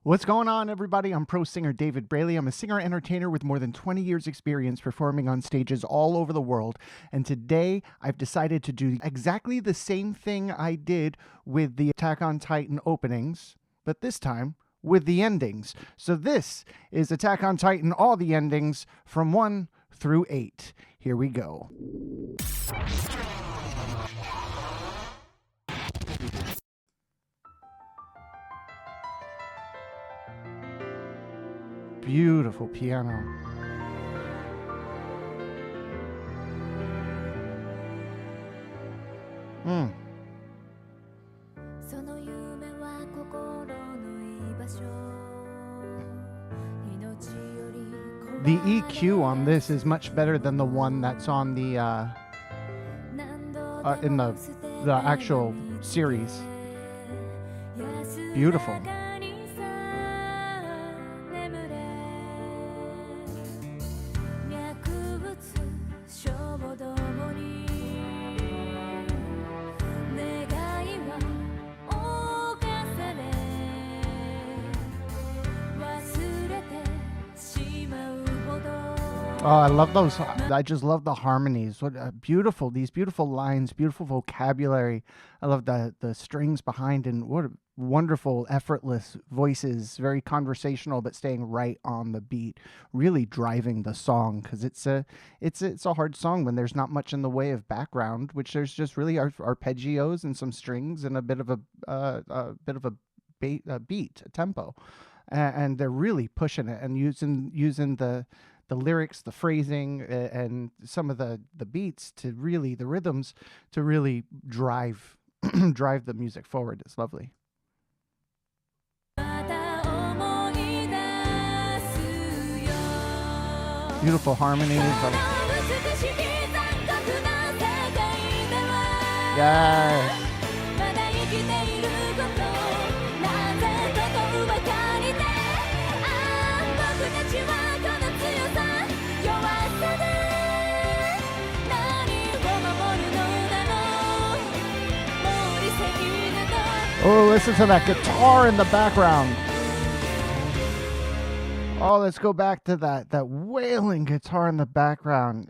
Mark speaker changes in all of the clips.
Speaker 1: What's going on, everybody? I'm pro singer David Braley. I'm a singer-entertainer with more than 20 years experience performing on stages all over the world. And today, I've decided to do exactly the same thing I did with the Attack on Titan openings, but this time with the endings. So this is Attack on Titan, all the endings from 1 through 8. Here we go. Beautiful piano. The EQ on this is much better than the one that's on the in the actual series. Beautiful. Oh, I love those. I just love the harmonies. What beautiful, these beautiful lines, beautiful vocabulary. I love the strings behind, and what wonderful, effortless voices, very conversational, but staying right on the beat, really driving the song, because it's a hard song when there's not much in the way of background, which there's just really arpeggios and some strings and a bit of a beat, a tempo, and they're really pushing it and using the lyrics, the phrasing, and some of the beats to really, the rhythms to really drive drive the music forward. It's lovely. Beautiful harmonies. Yes. Oh, listen to that guitar in the background. Oh, let's go back to that wailing guitar in the background.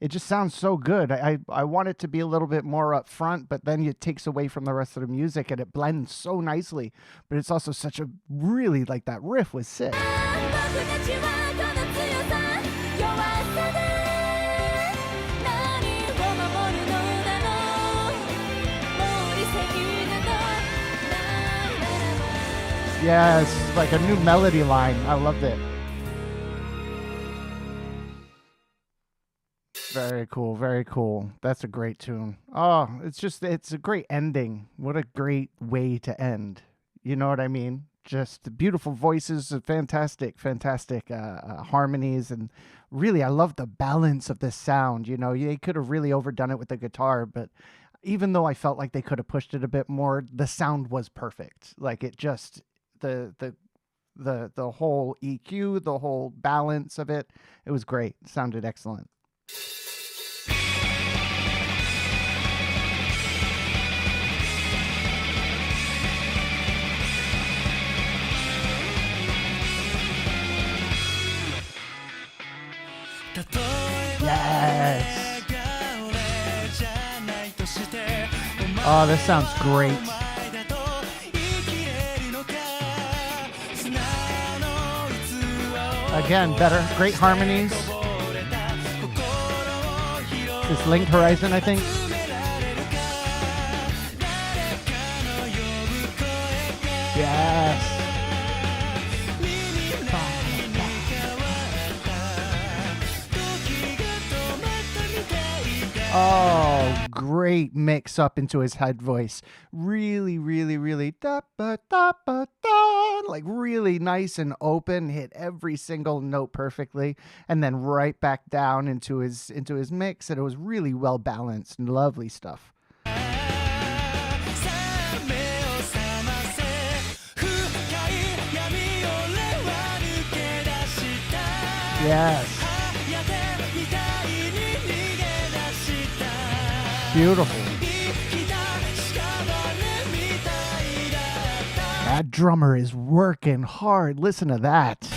Speaker 1: It just sounds so good. I want it to be a little bit more up front, but then it takes away from the rest of the music, and it blends so nicely. But it's also such a really, like, that riff was sick. Yes, like a new melody line. I loved it. Very cool, very cool. That's a great tune. Oh, it's a great ending. What a great way to end. You know what I mean? Just beautiful voices, fantastic harmonies, and really, I love the balance of the sound. You know, they could have really overdone it with the guitar, but even though I felt like they could have pushed it a bit more, the sound was perfect. Like, it just... the whole EQ, the whole balance of it, it was great. It sounded excellent. Yes. Oh, this sounds great. Again, better, great harmonies. This Linked Horizon, I think. Yes. Oh, great mix up into his head voice. Really, really, really like really nice and open, hit every single note perfectly, and then right back down into his mix, and it was really well balanced and lovely stuff. Yes. Beautiful. That drummer is working hard. Listen to that.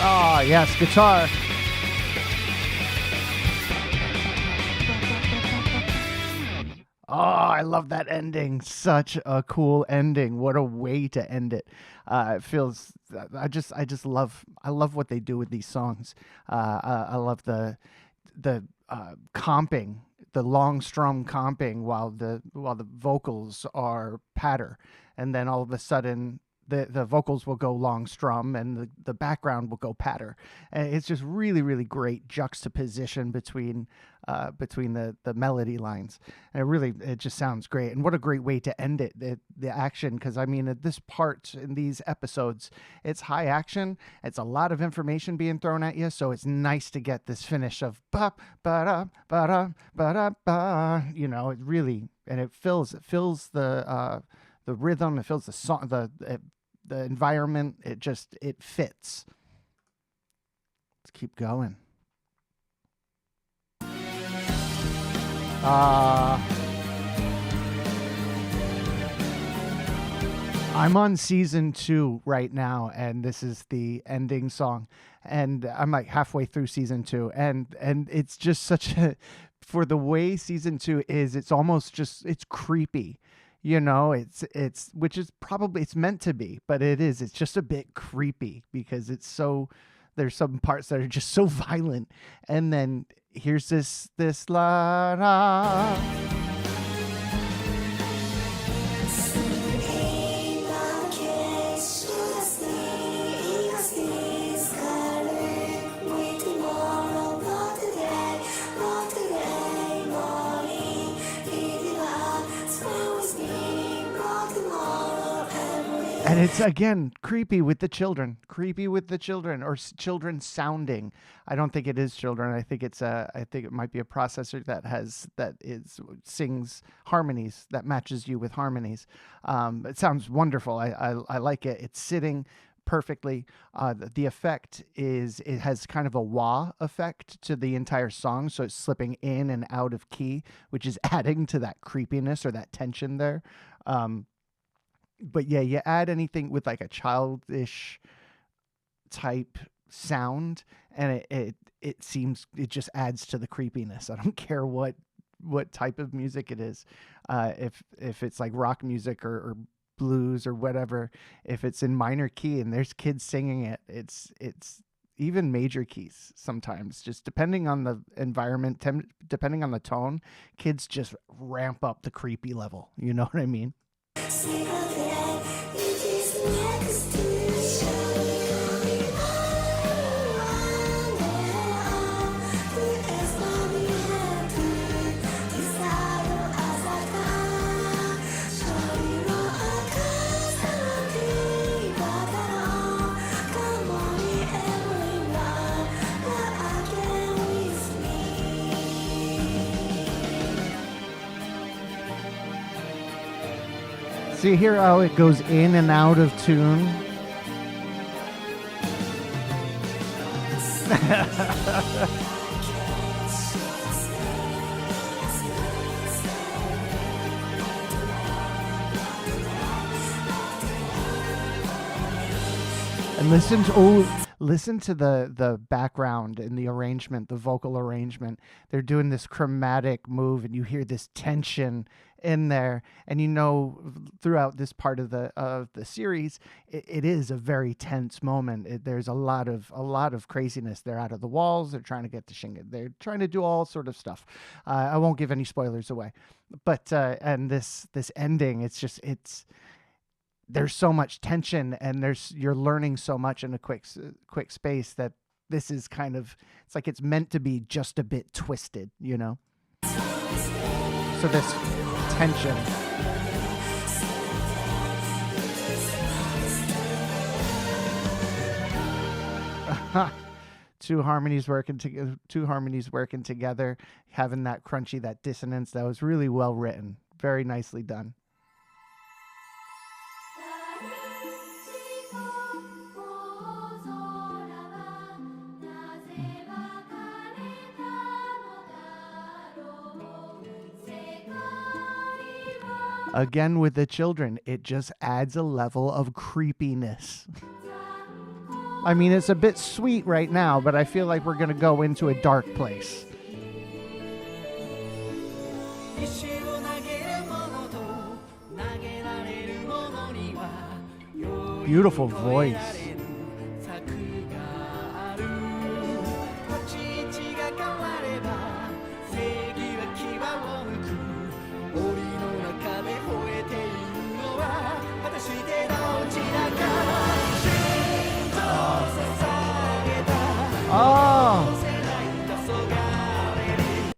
Speaker 1: Ah, yes, guitar. Oh, I love that ending. Such a cool ending. What a way to end it. It feels. I love what they do with these songs. I love the comping, the long strum comping while the vocals are patter, and then all of a sudden the vocals will go long strum and the background will go patter. And it's just really, really great juxtaposition between the melody lines. And it just sounds great. And what a great way to end it, the action. Because I mean, at this part in these episodes, it's high action. It's a lot of information being thrown at you. So it's nice to get this finish of ba ba da ba da ba da ba. It really, and it fills the rhythm. It fills the song, the environment. It fits. Let's keep going. I'm on season 2 right now, and this is the ending song, and I'm like halfway through season 2, and it's just such a, for the way season 2 is, it's almost just, it's creepy. It's which is probably, it's meant to be, but it's just a bit creepy because there's some parts that are just so violent, and then here's this la la. And it's, again, creepy with the children, or children sounding. I don't think it is children. I think it might be a processor that sings harmonies, that matches you with harmonies. It sounds wonderful. I like it. It's sitting perfectly. The effect it has kind of a wah effect to the entire song. So it's slipping in and out of key, which is adding to that creepiness or that tension there. But yeah, you add anything with like a childish type sound, and it seems, it just adds to the creepiness. I don't care what type of music it is. If it's like rock music or blues or whatever, if it's in minor key and there's kids singing it, it's even major keys sometimes, just depending on the environment, depending on the tone, kids just ramp up the creepy level. You know what I mean? See here how it goes in and out of tune. And listen to the background and the arrangement, the vocal arrangement. They're doing this chromatic move, and you hear this tension in there. And throughout this part of the series, it is a very tense moment. There's a lot of craziness. They're out of the walls. They're trying to get to Shinga. They're trying to do all sort of stuff. I won't give any spoilers away, but and this ending, there's so much tension, and you're learning so much in a quick space, that this is kind of, it's like it's meant to be just a bit twisted, So this tension. Two harmonies working together, having that crunchy, that dissonance. That was really well written, very nicely done. Again, with the children, it just adds a level of creepiness. I mean, it's a bit sweet right now, but I feel like we're going to go into a dark place. Beautiful voice. Oh!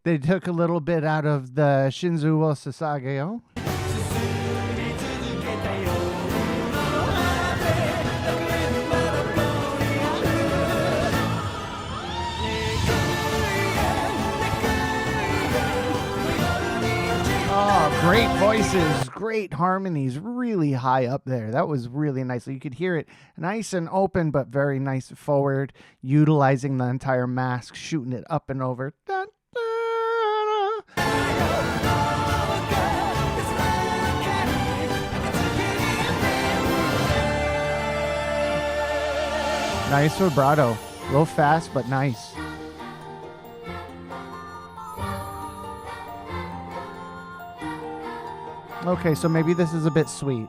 Speaker 1: They took a little bit out of the Shinzu wo Sasageo. Oh, great voices, great harmonies, really high up there. That was really nice. You could hear it nice and open, but very nice forward, utilizing the entire mask, shooting it up and over. Dun, dun, dun. Nice vibrato. A little fast, but nice. Okay, so maybe this is a bit sweet.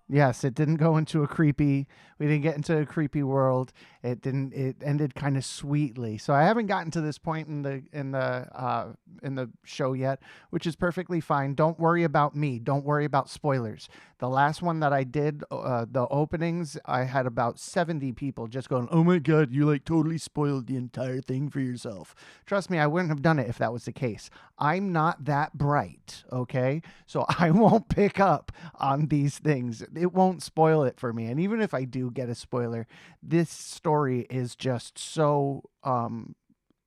Speaker 1: Yes, it didn't go into a creepy. We didn't get into a creepy world. It didn't. It ended kind of sweetly. So I haven't gotten to this point in the show yet, which is perfectly fine. Don't worry about me. Don't worry about spoilers. The last one that I did, the openings, I had about 70 people just going, "Oh my God, you like totally spoiled the entire thing for yourself." Trust me, I wouldn't have done it if that was the case. I'm not that bright, okay? So I won't pick up on these things. It won't spoil it for me. And even if I do get a spoiler, this story is just so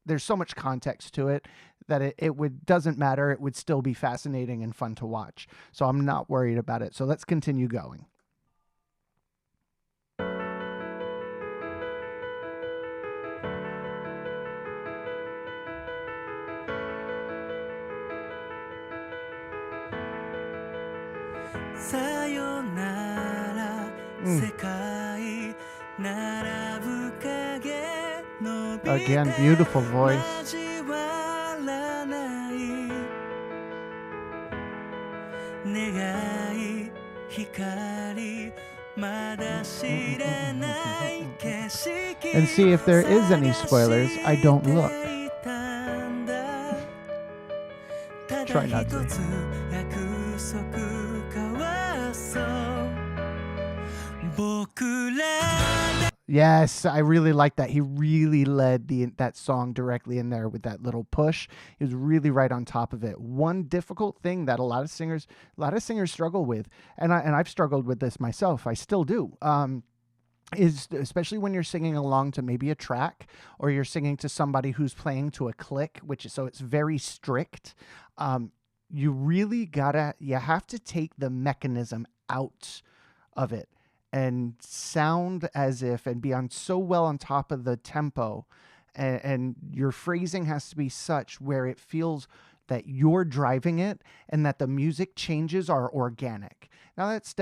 Speaker 1: there's so much context to it that it would doesn't matter. It would still be fascinating and fun to watch. So I'm not worried about it. So let's continue going. Again, beautiful voice. And see if there is any spoilers. I don't look. Try not to. Yes, I really like that. He really led that song directly in there with that little push. He was really right on top of it. One difficult thing that a lot of singers struggle with, and I've struggled with this myself. I still do. Is especially when you're singing along to maybe a track, or you're singing to somebody who's playing to a click, so it's very strict. You have to take the mechanism out of it and sound as if, and be on so well on top of the tempo, and your phrasing has to be such where it feels that you're driving it and that the music changes are organic. Now that's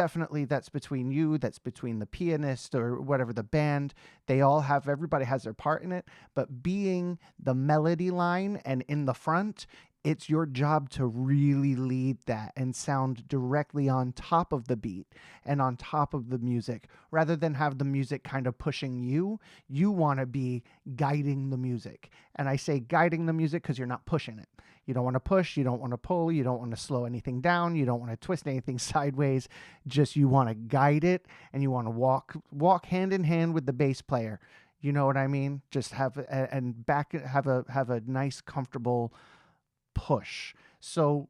Speaker 1: between you, that's between the pianist or whatever, the band. Everybody has their part in it, but being the melody line and in the front, it's your job to really lead that and sound directly on top of the beat and on top of the music, rather than have the music kind of pushing you. You want to be guiding the music. And I say guiding the music because you're not pushing it. You don't want to push, you don't want to pull, you don't want to slow anything down, you don't want to twist anything sideways. Just you want to guide it, and you want to walk hand in hand with the bass player. You know what I mean? Just have a nice, comfortable push. So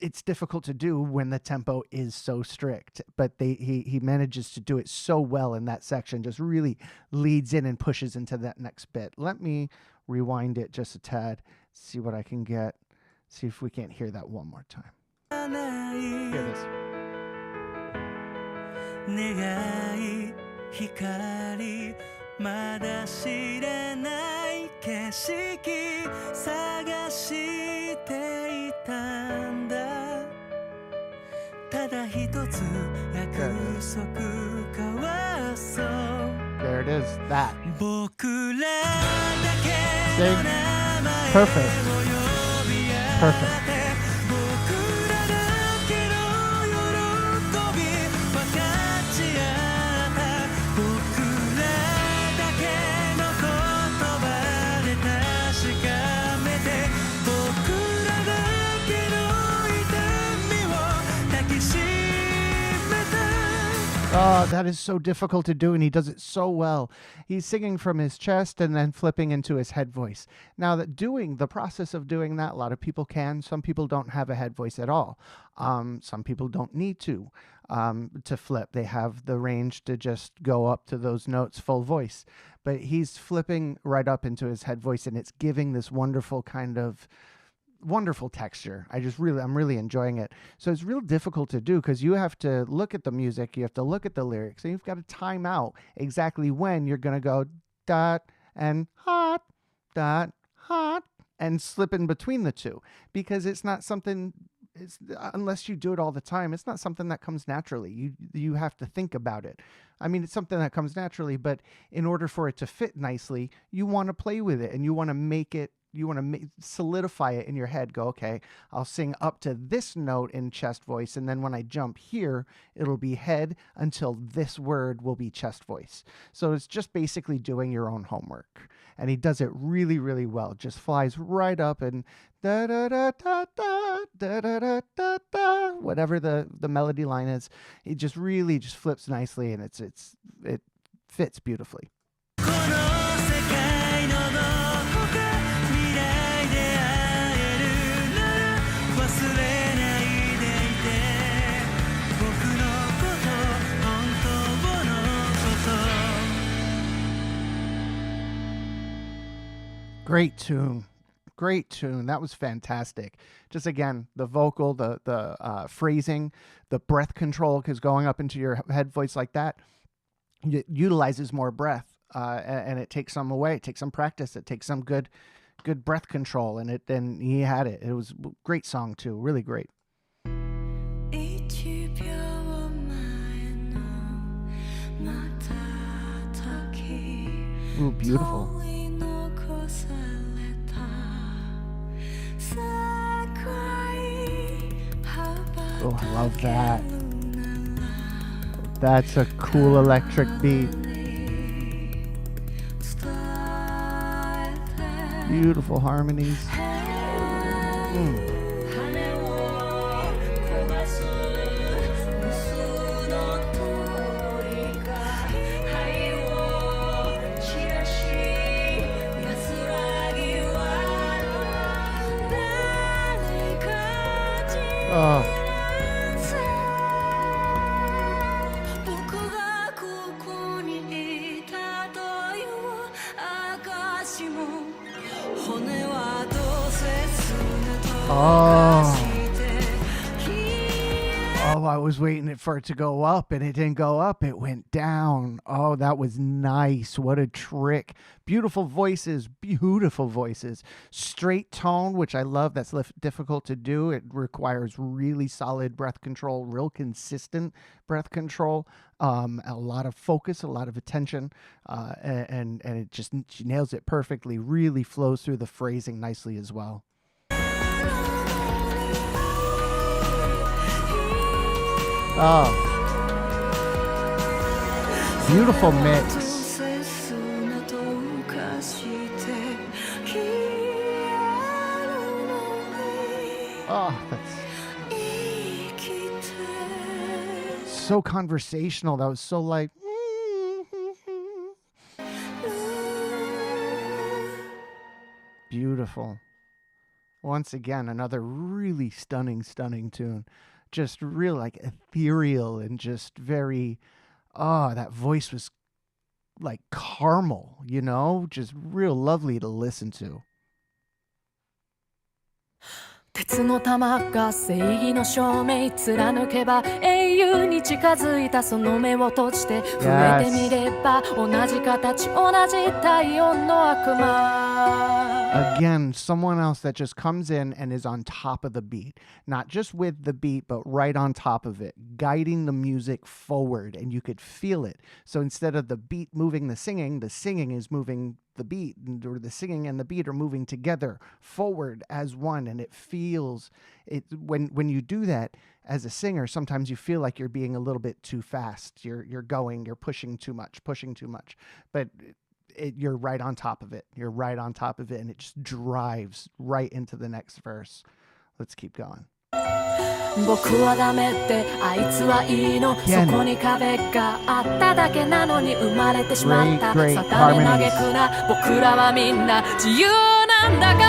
Speaker 1: it's difficult to do when the tempo is so strict, but he manages to do it so well in that section. Just really leads in and pushes into that next bit. Let me rewind it just a tad, see what I can get, see if we can't hear that one more time. Hear this.
Speaker 2: まだ知れない景色探していたんだ一つ約束交わそう
Speaker 1: There it is. That.
Speaker 2: 僕らだけ
Speaker 1: See?
Speaker 2: の名前
Speaker 1: Perfect.
Speaker 2: を呼び合
Speaker 1: Perfect.
Speaker 2: って僕らだけの喜び分かち合った僕らだけの言葉で確かめて僕らだけの痛みを抱きしめた
Speaker 1: Oh, that is so difficult to do, and he does it so well. He's singing from his chest and then flipping into his head voice. Now, the process of doing that, a lot of people can. Some people don't have a head voice at all. Some people don't need to flip. They have the range to just go up to those notes full voice. But he's flipping right up into his head voice, and it's giving this wonderful kind of wonderful texture. I'm really enjoying it. So it's real difficult to do because you have to look at the music, you have to look at the lyrics, and you've got to time out exactly when you're going to go dot and hot, and slip in between the two, because it's not something, unless you do it all the time, it's not something that comes naturally. You have to think about it. I mean, it's something that comes naturally, but in order for it to fit nicely, you want to play with it, and you want to make it, solidify it in your head. Go, okay, I'll sing up to this note in chest voice, and then when I jump here, it'll be head until this word will be chest voice. So it's just basically doing your own homework. And he does it really, really well. Just flies right up and da da da da da da da da da da, whatever the melody line is. It just really just flips nicely, and it fits beautifully.
Speaker 2: この世界のどこか未来で会えるなら忘れないでいて僕のこと本当のこと
Speaker 1: Great tune. Great tune. That was fantastic. Just again, the vocal, the phrasing, the breath control, because going up into your head voice like that, it utilizes more breath, and it takes some away. It takes some practice. It takes some good breath control, and he had it. It was a great song too. Really great.
Speaker 2: 1秒前の瞬き
Speaker 1: Ooh, beautiful.
Speaker 2: 取り残された世界羽ば
Speaker 1: Oh, I love
Speaker 2: た
Speaker 1: that.
Speaker 2: けるなら
Speaker 1: That's a cool electric beat. Beautiful harmonies. Mm. Oh.
Speaker 2: 僕がここにいたという証も骨はどうせすぐ溶かして消え
Speaker 1: Oh, I was waiting for it to go up, and it didn't go up. It went down. Oh, that was nice. What a trick. Beautiful voices. Straight tone, which I love. That's difficult to do. It requires really solid breath control, real consistent breath control, a lot of focus, a lot of attention, and it just, she nails it perfectly. Really flows through the phrasing nicely as well. Oh, beautiful mix. Oh, that's so conversational. That was so like. Beautiful. Once again, another really stunning tune. Just real like ethereal and just very, that voice was like caramel, just real lovely to listen to.
Speaker 3: 鉄の玉が正義の証明貫けば英雄に近づいたその目を閉じて触れてみれば同じ形同じ体温の悪魔
Speaker 1: Again, someone else that just comes in and is on top of the beat, not just with the beat, but right on top of it, guiding the music forward, and you could feel it. So instead of the beat moving the singing is moving the beat, or the singing and the beat are moving together forward as one, and it feels it when you do that as a singer. Sometimes you feel like you're being a little bit too fast. You're pushing too much, but you're right on top of it. You're right on top of it, and it just drives right into the next verse. Let's keep going.
Speaker 3: 僕はダメってあいつはいいの
Speaker 1: Again.
Speaker 3: そこに壁があっただけなのに生まれてしまった
Speaker 1: Great
Speaker 3: さため
Speaker 1: harmonies.
Speaker 3: 嘆くな僕らはみんな自由なんだか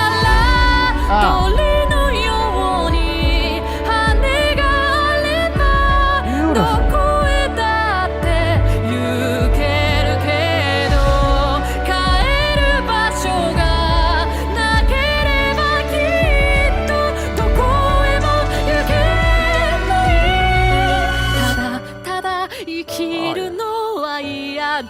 Speaker 3: ら、鳥のように羽があればどこへだって行けるけど帰る場所がなければきっとどこへも行けないただただ生きるのは嫌だ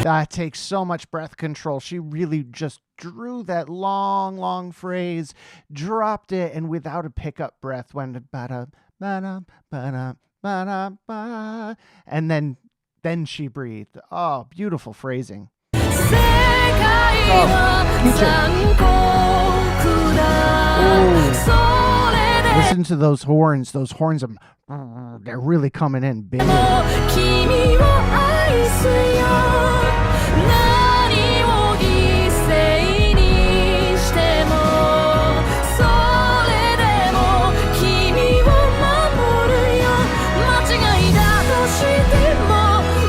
Speaker 1: That takes so much breath control. She really just drew that long phrase, dropped it, and without a pickup breath went ba-da, ba-da, ba-da, ba-da, ba. And then she breathed. Oh, beautiful phrasing.
Speaker 3: 世界は残酷だそれで
Speaker 1: Listen to those horns. Those horns, they're really coming in big.
Speaker 3: も君を愛すよ何を犠牲にしてもそれでも君を守るよ間違いだとしても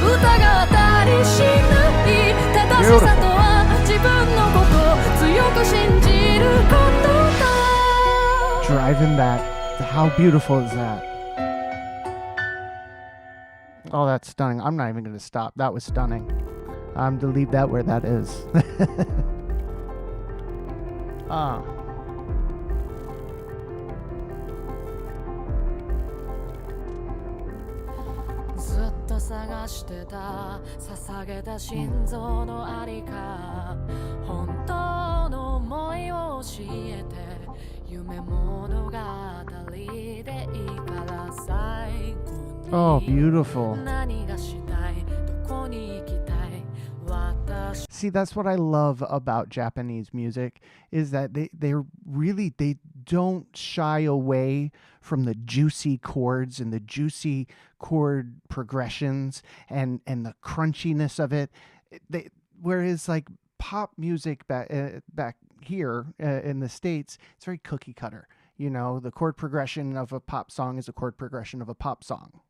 Speaker 3: 疑ったりしない正しさとは自分のことを強く信じることだ
Speaker 1: Driving that. How beautiful is that? Oh, that's stunning. I'm not even going to stop. That was stunning. I'm to leave that where that is.
Speaker 3: 「ずっと探してた捧げた心臓のありか」「本当の想いを教えて」「夢物語でいいから最後に」
Speaker 1: Oh, beautiful.
Speaker 3: 何がしたいどこに行きたい私
Speaker 1: See, that's what I love about Japanese music, is that they don't shy away from the juicy chords and the juicy chord progressions and the crunchiness of it. Whereas like pop music back here in the States, it's very cookie cutter. You know, the chord progression of a pop song is a chord progression of a pop song.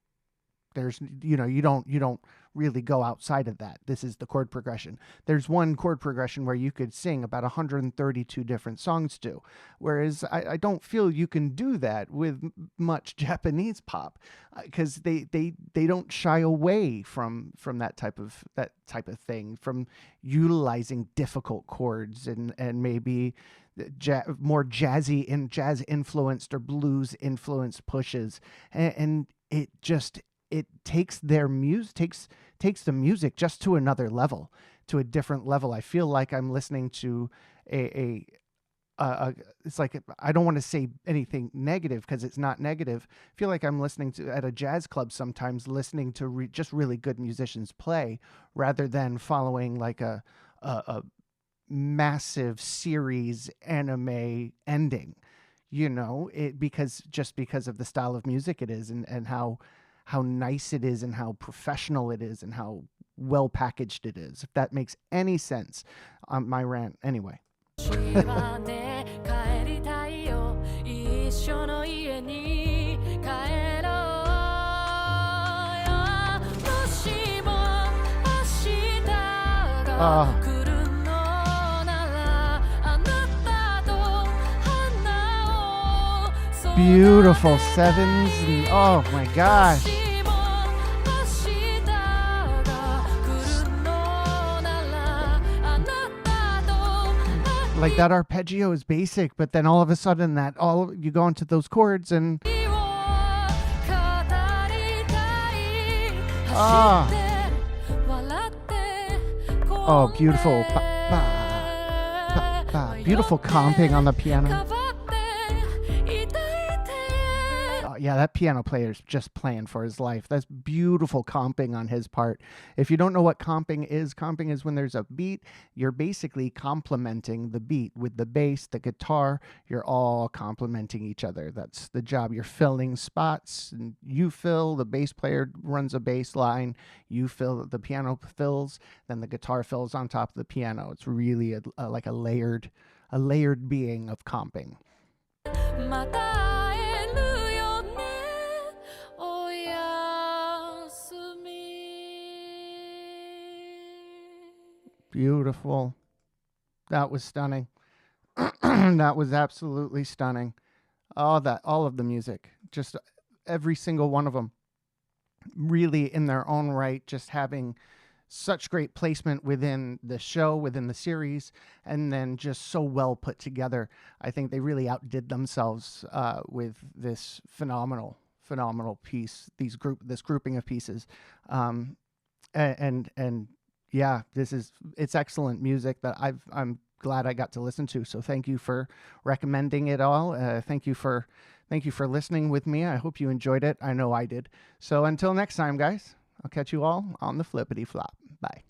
Speaker 1: There's, you don't really go outside of that. This is the chord progression. There's one chord progression where you could sing about 132 different songs to, whereas I don't feel you can do that with much Japanese pop, because they don't shy away from that type of thing, from utilizing difficult chords and maybe more jazz influenced or blues influenced pushes, and it takes their music, takes the music just to another level, to a different level. I feel like I'm listening to it's like, I don't want to say anything negative because it's not negative. I feel like I'm listening to at a jazz club sometimes, listening to just really good musicians play, rather than following like a massive series anime ending, because of the style of music it is, and how nice it is and how professional it is and how well packaged it is. If that makes any sense. My rant anyway.
Speaker 3: はね帰りたいよ一緒の家に帰ろうよもしも明日が来るのならあなたと花を
Speaker 1: Beautiful sevens and oh my gosh. Like that arpeggio is basic, but then all of a sudden you go into those chords and oh beautiful. Beautiful comping on the piano.
Speaker 3: かばっていたいて
Speaker 1: Yeah, that piano player is just playing for his life. That's beautiful comping on his part. If you don't know what comping is when there's a beat, you're basically complementing the beat with the bass, the guitar. You're all complementing each other. That's the job. You're filling spots, and you fill, the bass player runs a bass line, you fill, the piano fills, then the guitar fills on top of the piano. It's really like a layered being of comping.
Speaker 3: また会えるよねおやすみ
Speaker 1: Beautiful. That was stunning. That was absolutely stunning. All of the music, just every single one of them, really in their own right, just having such great placement within the show, within the series, and then just so well put together. I think they really outdid themselves with this phenomenal piece. This grouping of pieces, and yeah, it's excellent music that I'm glad I got to listen to. So thank you for recommending it all. Thank you for listening with me. I hope you enjoyed it. I know I did. So until next time, guys, I'll catch you all on the flippity flop. Bye.